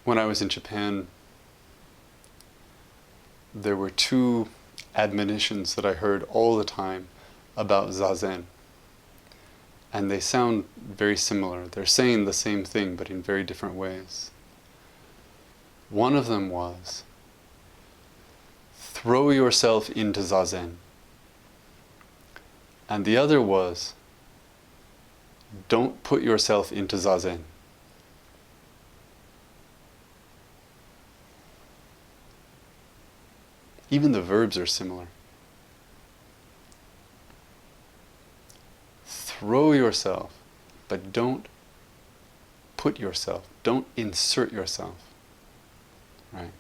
When I was in Japan, there were two admonitions that I heard all the time about Zazen. And they sound very similar. They're saying the same thing, but in very different ways. One of them was, throw yourself into Zazen. And the other was, don't put yourself into Zazen. Even the verbs are similar. Throw yourself, but don't put yourself, don't insert yourself. Right?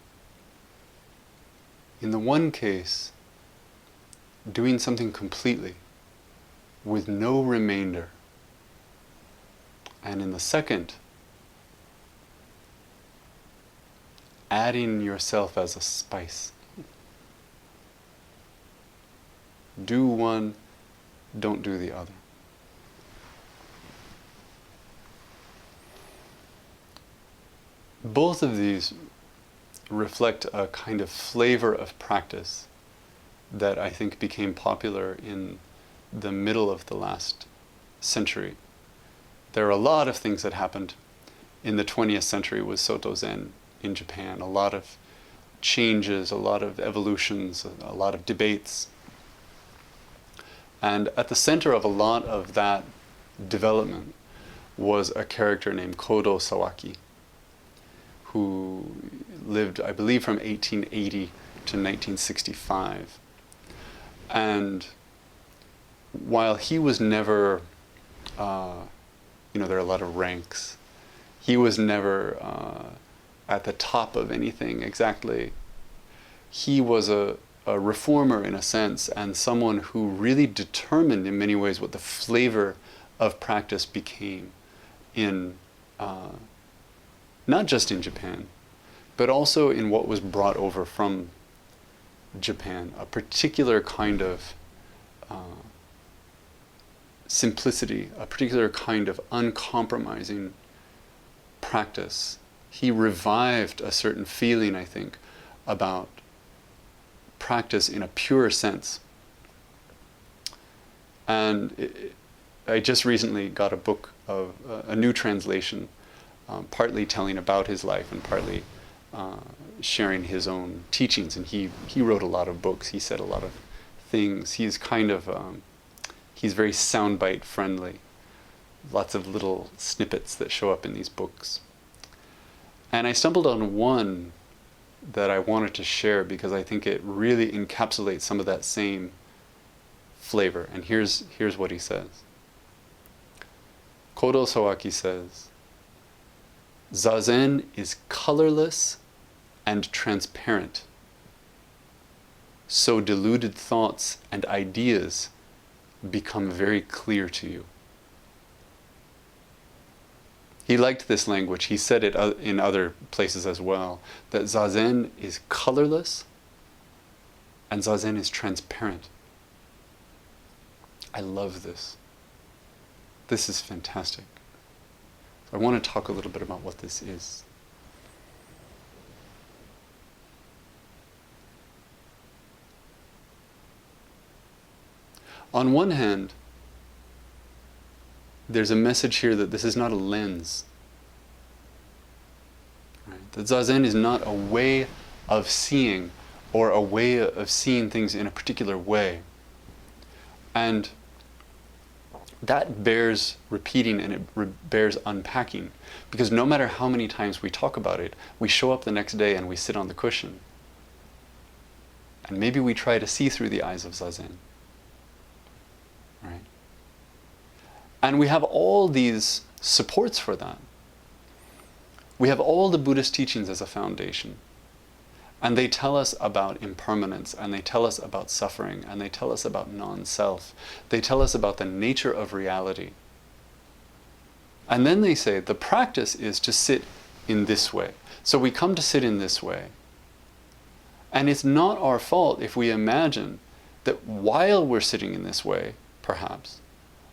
In the one case, doing something completely, with no remainder. And in the second, adding yourself as a spice. Do one, don't do the other. Both of these reflect a kind of flavor of practice that I think became popular in the middle of the last century. There are a lot of things that happened in the 20th century with Soto Zen in Japan. A lot of changes, a lot of evolutions, a lot of debates. And at the center of a lot of that development was a character named Kodo Sawaki, who lived, I believe, from 1880 to 1965. And while he was never, there are a lot of ranks, he was never at the top of anything exactly. He was a reformer in a sense, and someone who really determined in many ways what the flavor of practice became in not just in Japan, but also in what was brought over from Japan, a particular kind of simplicity, a particular kind of uncompromising practice. He revived a certain feeling, I think, about practice in a pure sense. And I just recently got a book of a new translation, partly telling about his life and partly sharing his own teachings. And he wrote a lot of books. He said a lot of things. He's kind of he's very soundbite friendly. Lots of little snippets that show up in these books. And I stumbled on one that I wanted to share because I think it really encapsulates some of that same flavor. And here's what he says. Kodo Sawaki says, Zazen is colorless and transparent. So deluded thoughts and ideas become very clear to you. He liked this language. He said it in other places as well, that Zazen is colorless and Zazen is transparent. I love this. This is fantastic. I want to talk a little bit about what this is. On one hand, there's a message here that this is not a lens. Right? That Zazen is not a way of seeing or a way of seeing things in a particular way. And that bears repeating and it bears unpacking. Because no matter how many times we talk about it, we show up the next day and we sit on the cushion. And maybe we try to see through the eyes of Zazen. Right? And we have all these supports for that. We have all the Buddhist teachings as a foundation. And they tell us about impermanence, and they tell us about suffering, and they tell us about non-self. They tell us about the nature of reality. And then they say the practice is to sit in this way. So we come to sit in this way. And it's not our fault if we imagine that while we're sitting in this way, perhaps,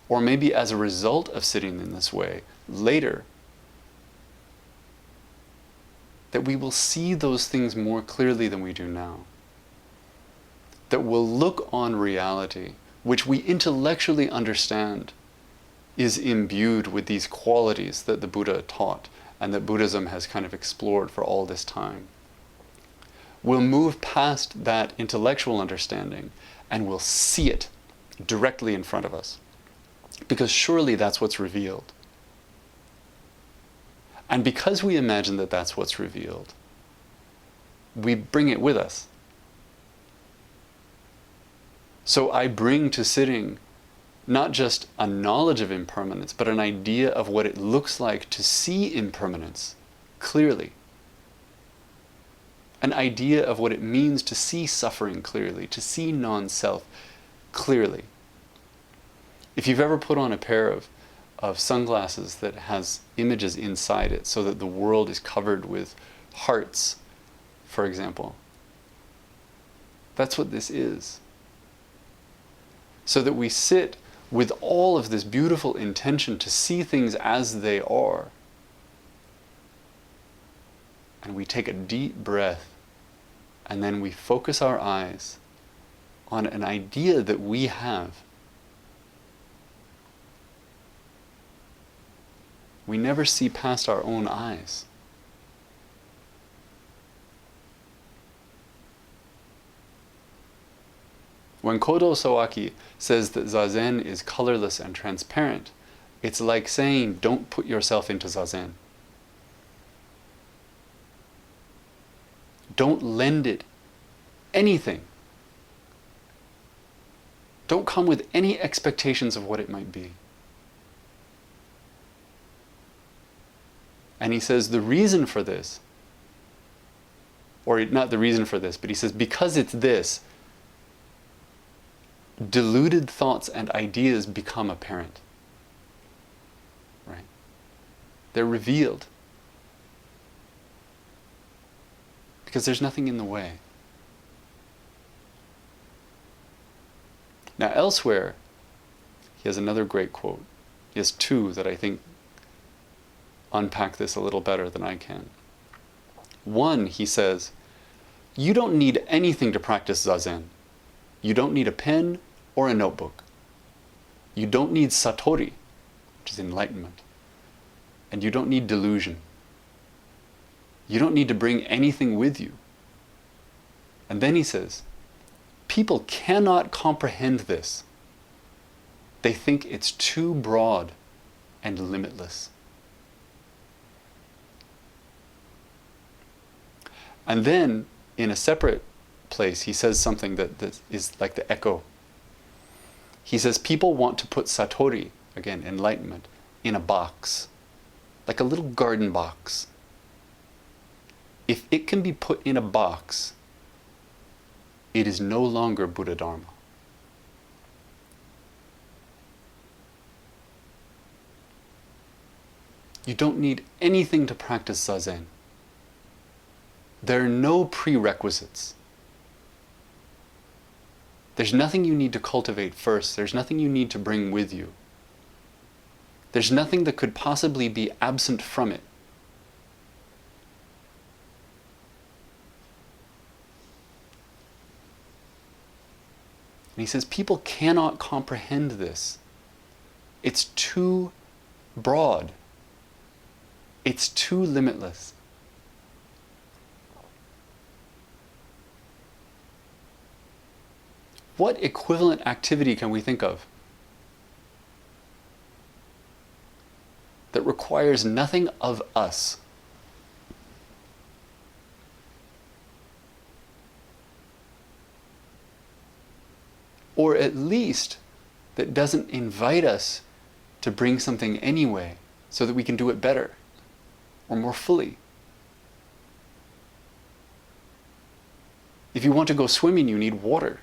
or maybe as a result of sitting in this way later, that we will see those things more clearly than we do now. That we'll look on reality, which we intellectually understand is imbued with these qualities that the Buddha taught and that Buddhism has kind of explored for all this time. We'll move past that intellectual understanding and we'll see it directly in front of us. Because surely that's what's revealed. And because we imagine that that's what's revealed, we bring it with us. So I bring to sitting not just a knowledge of impermanence, but an idea of what it looks like to see impermanence clearly. An idea of what it means to see suffering clearly, to see non-self clearly. If you've ever put on a pair of sunglasses that has images inside it so that the world is covered with hearts, for example, that's what this is. So that we sit with all of this beautiful intention to see things as they are. And we take a deep breath and then we focus our eyes on an idea that we have. We never see past our own eyes. When Kodo Sawaki says that Zazen is colorless and transparent, it's like saying, don't put yourself into Zazen. Don't lend it anything. Don't come with any expectations of what it might be. And he says the reason for this, or not the reason for this, but he says because it's this, deluded thoughts and ideas become apparent. Right? They're revealed. Because there's nothing in the way. Now elsewhere, he has another great quote. He has two that I think unpack this a little better than I can. One, he says, you don't need anything to practice Zazen. You don't need a pen or a notebook. You don't need satori, which is enlightenment. And you don't need delusion. You don't need to bring anything with you. And then he says, people cannot comprehend this. They think it's too broad and limitless. And then, in a separate place, he says something that is like the echo. He says people want to put satori, again, enlightenment, in a box, like a little garden box. If it can be put in a box, it is no longer Buddha Dharma. You don't need anything to practice Zazen. There are no prerequisites. There's nothing you need to cultivate first. There's nothing you need to bring with you. There's nothing that could possibly be absent from it. And he says people cannot comprehend this. It's too broad. It's too limitless. What equivalent activity can we think of that requires nothing of us? Or at least that doesn't invite us to bring something anyway so that we can do it better or more fully. If you want to go swimming, you need water.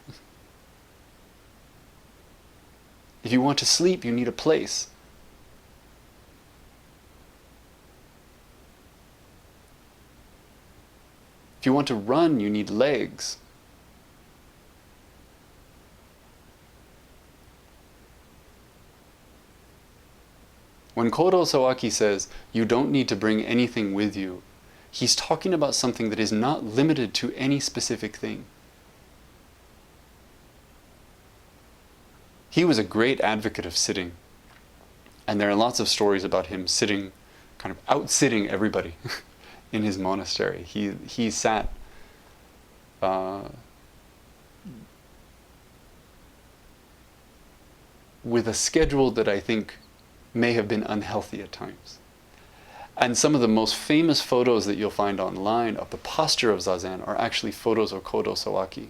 If you want to sleep, you need a place. If you want to run, you need legs. When Kodo Sawaki says, you don't need to bring anything with you, he's talking about something that is not limited to any specific thing. He was a great advocate of sitting. And there are lots of stories about him sitting, kind of out-sitting everybody in his monastery. He sat with a schedule that I think may have been unhealthy at times. And some of the most famous photos that you'll find online of the posture of Zazen are actually photos of Kodo Sawaki.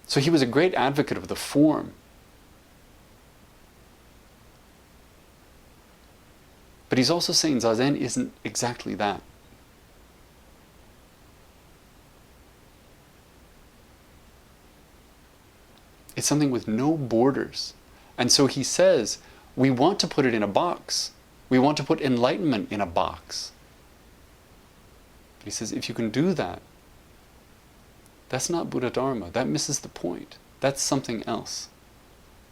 So he was a great advocate of the form. But he's also saying Zazen isn't exactly that. It's something with no borders. And so he says, we want to put it in a box. We want to put enlightenment in a box. But he says, if you can do that, that's not Buddha Dharma. That misses the point. That's something else.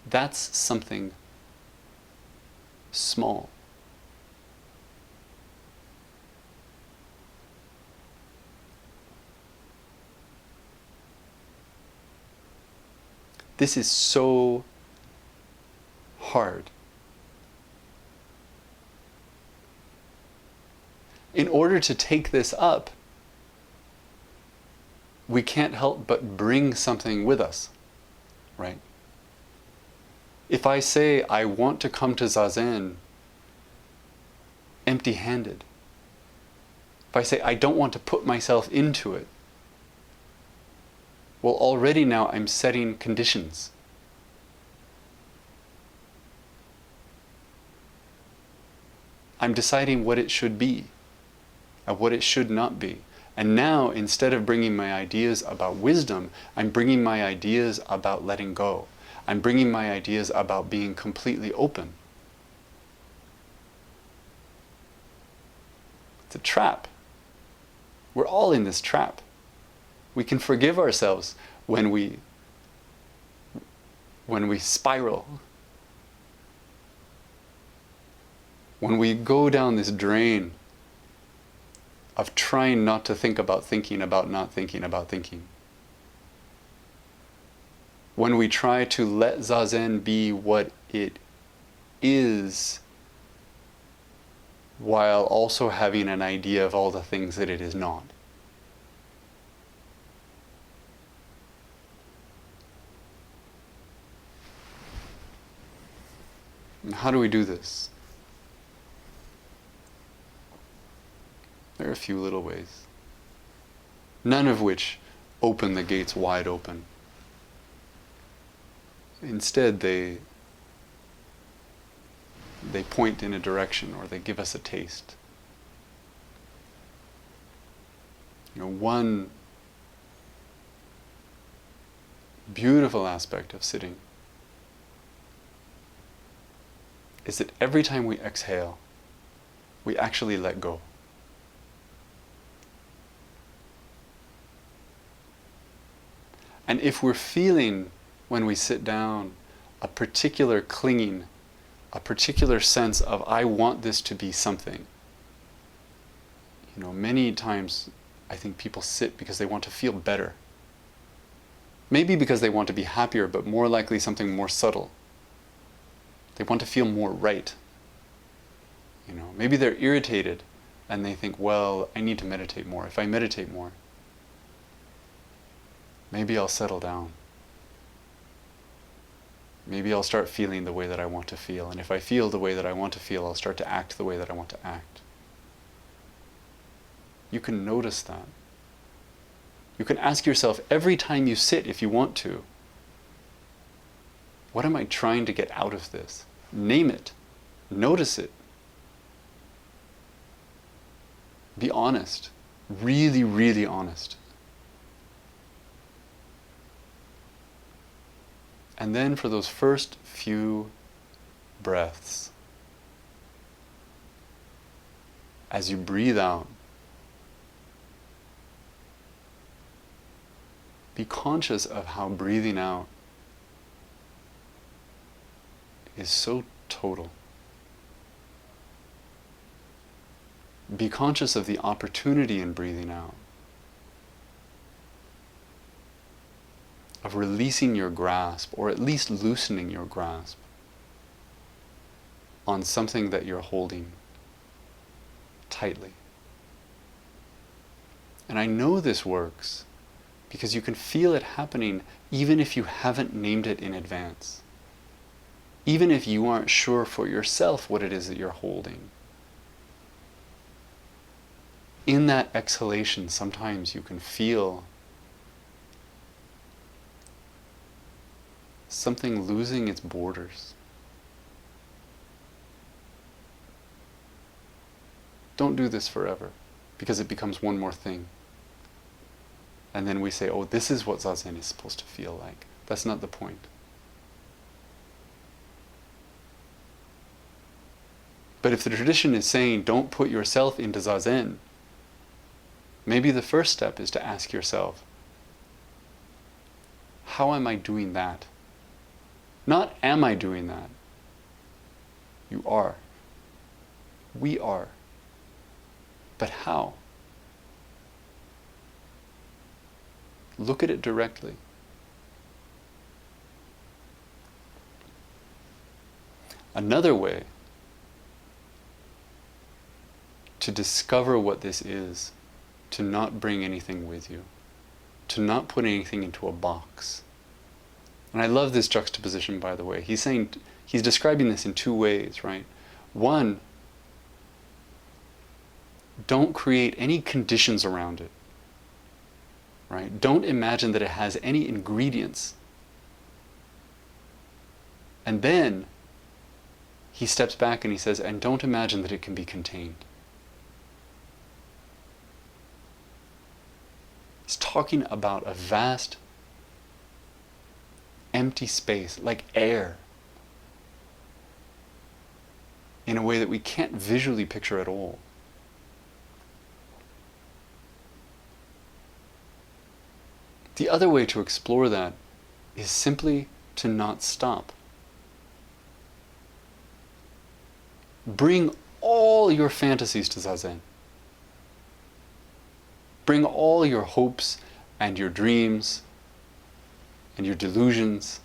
That's something small. This is so hard. In order to take this up, we can't help but bring something with us, right? If I say I want to come to Zazen empty-handed, if I say I don't want to put myself into it, well, already now I'm setting conditions. I'm deciding what it should be and what it should not be. And now, instead of bringing my ideas about wisdom, I'm bringing my ideas about letting go. I'm bringing my ideas about being completely open. It's a trap. We're all in this trap. We can forgive ourselves when we spiral. When we go down this drain of trying not to think about thinking about not thinking about thinking. When we try to let Zazen be what it is, while also having an idea of all the things that it is not. And how do we do this? There are a few little ways, none of which open the gates wide open. Instead, they point in a direction, or they give us a taste. You know, one beautiful aspect of sitting is that every time we exhale, we actually let go. And if we're feeling, when we sit down, a particular clinging, a particular sense of, I want this to be something. You know, many times I think people sit because they want to feel better. Maybe because they want to be happier, but more likely something more subtle. They want to feel more right. You know, maybe they're irritated and they think, well, I need to meditate more. If I meditate more, maybe I'll settle down. Maybe I'll start feeling the way that I want to feel. And if I feel the way that I want to feel, I'll start to act the way that I want to act. You can notice that. You can ask yourself every time you sit, if you want to, what am I trying to get out of this? Name it. Notice it. Be honest. Really, really honest. And then for those first few breaths, as you breathe out, be conscious of how breathing out is so total. be conscious of the opportunity in breathing out, of releasing your grasp, or at least loosening your grasp on something that you're holding tightly. And I know this works because you can feel it happening even if you haven't named it in advance. Even if you aren't sure for yourself what it is that you're holding. In that exhalation, sometimes you can feel something losing its borders. Don't do this forever, because it becomes one more thing. And then we say, oh, this is what Zazen is supposed to feel like. That's not the point. But if the tradition is saying, don't put yourself into Zazen, maybe the first step is to ask yourself, how am I doing that? Not am I doing that? You are. We are. But how? Look at it directly. Another way to discover what this is, to not bring anything with you, to not put anything into a box. And I love this juxtaposition, by the way. He's describing this in two ways, right? One, don't create any conditions around it, right? Don't imagine that it has any ingredients. And then he steps back and he says, and don't imagine that it can be contained. He's talking about a vast, empty space, like air, in a way that we can't visually picture at all. The other way to explore that is simply to not stop. Bring all your fantasies to Zazen. Bring all your hopes and your dreams and your delusions.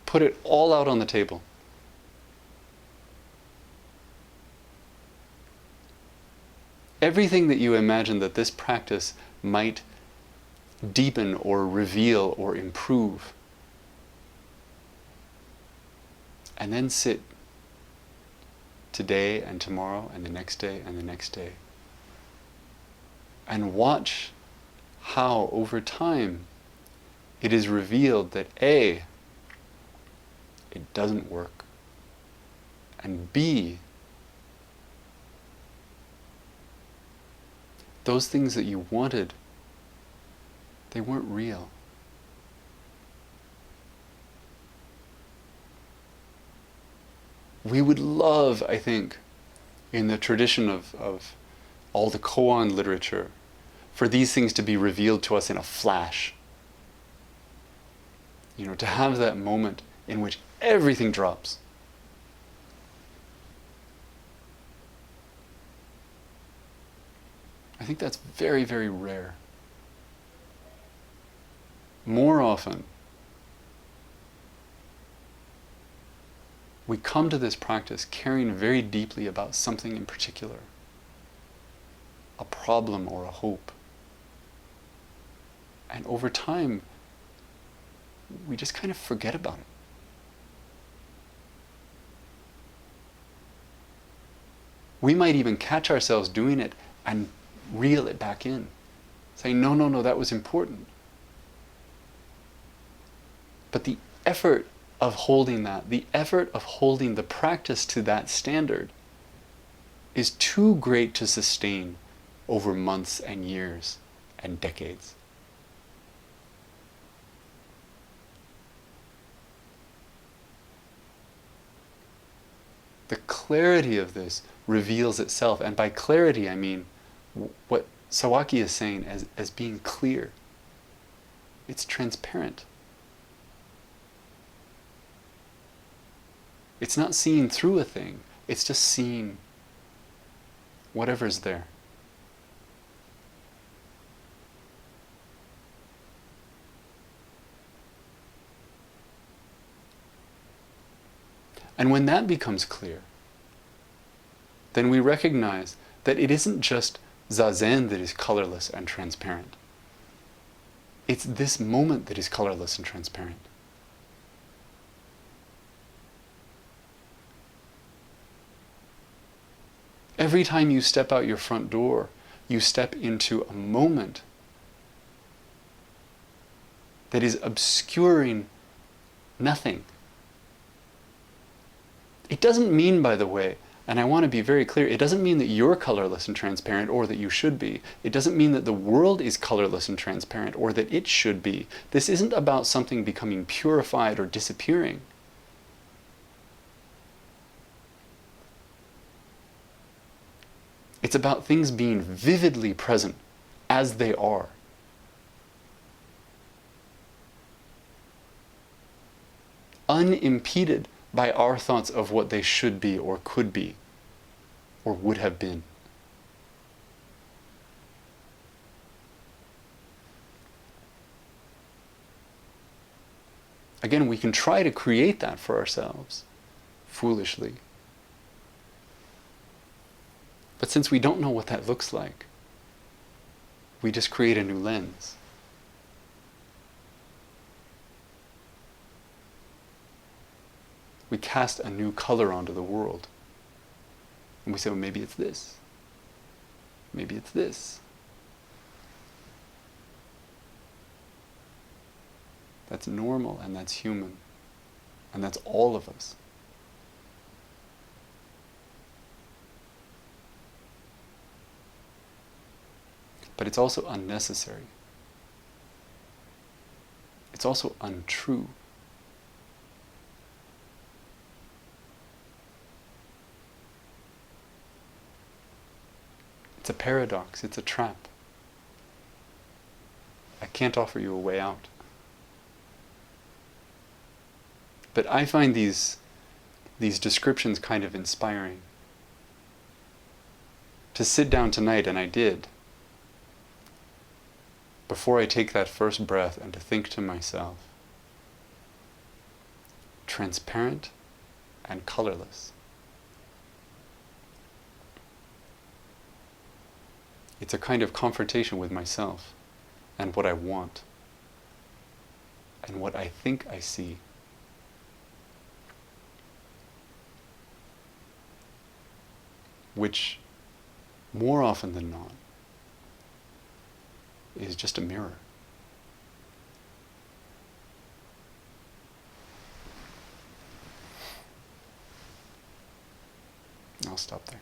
Put it all out on the table. Everything that you imagine that this practice might deepen or reveal or improve. And then sit today and tomorrow and the next day and the next day. And watch how over time it is revealed that A, it doesn't work, and B, those things that you wanted, they weren't real. We would love, I think, in the tradition of all the koan literature, for these things to be revealed to us in a flash. You know, to have that moment in which everything drops. I think that's very, very rare. More often, we come to this practice caring very deeply about something in particular, a problem or a hope. And over time, we just kind of forget about it. We might even catch ourselves doing it and reel it back in, saying, no, no, no, that was important. But the effort of holding that, the effort of holding the practice to that standard is too great to sustain over months and years and decades. The clarity of this reveals itself, and by clarity I mean what Sawaki is saying as being clear. It's transparent. It's not seeing through a thing, It's just seeing whatever's there. And when that becomes clear, then we recognize that it isn't just Zazen that is colorless and transparent. It's this moment that is colorless and transparent. Every time you step out your front door, you step into a moment that is obscuring nothing. It doesn't mean, by the way, and I want to be very clear, it doesn't mean that you're colorless and transparent or that you should be. It doesn't mean that the world is colorless and transparent or that it should be. This isn't about something becoming purified or disappearing. It's about things being vividly present as they are. Unimpeded by our thoughts of what they should be or could be or would have been. Again, we can try to create that for ourselves, foolishly. But since we don't know what that looks like, we just create a new lens. We cast a new color onto the world. And we say, well, maybe it's this. Maybe it's this. That's normal and that's human. And that's all of us. But it's also unnecessary. It's also untrue. It's a paradox, it's a trap. I can't offer you a way out. But I find these descriptions kind of inspiring. To sit down tonight, and I did, before I take that first breath, and to think to myself, transparent and colorless. It's a kind of confrontation with myself and what I want and what I think I see. Which, more often than not, is just a mirror. I'll stop there.